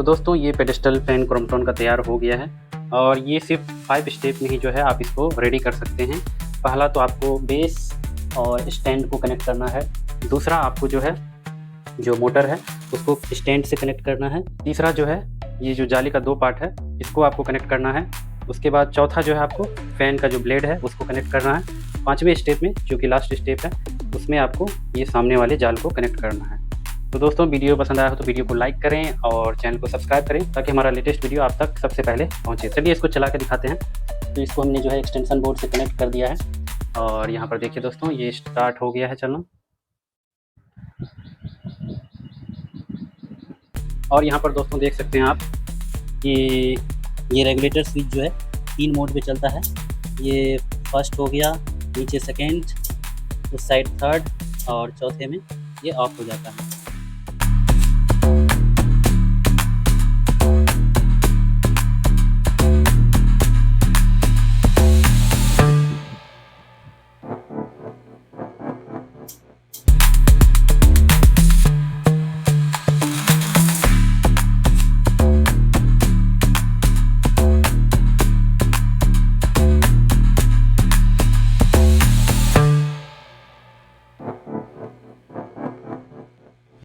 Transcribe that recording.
दोस्तों ये pedestal fan Crompton का तैयार हो गया है और ये सिर्फ 5 स्टेप में ही जो है आप इसको रेडी कर सकते हैं। पहला तो आपको बेस और स्टैंड को कनेक्ट करना है। दूसरा आपको जो है जो मोटर है उसको स्टैंड से कनेक्ट करना है। तीसरा जो है ये जो जाली का 2 पार्ट है इसको आपको कनेक्ट करना है। उसके बाद चौथा जो है आपको फ़ैन का जो ब्लेड है उसको कनेक्ट करना है। 5वें स्टेप में जो कि लास्ट स्टेप है उसमें आपको ये सामने वाले जाल को कनेक्ट करना है। तो दोस्तों वीडियो पसंद आया हो तो वीडियो को लाइक करें और चैनल को सब्सक्राइब करें ताकि हमारा लेटेस्ट वीडियो आप तक सबसे पहले पहुंचे। चलिए इसको चला के दिखाते हैं। तो इसको हमने जो है एक्सटेंशन बोर्ड से कनेक्ट कर दिया है और यहाँ पर देखिए दोस्तों ये स्टार्ट हो गया है चलना। और यहाँ पर दोस्तों देख सकते हैं आप कि ये रेगुलेटर स्विच जो है 3 मोड पे चलता है। ये फर्स्ट हो गया, नीचे सेकेंड, उस साइड थर्ड और चौथे में ये ऑफ हो जाता है।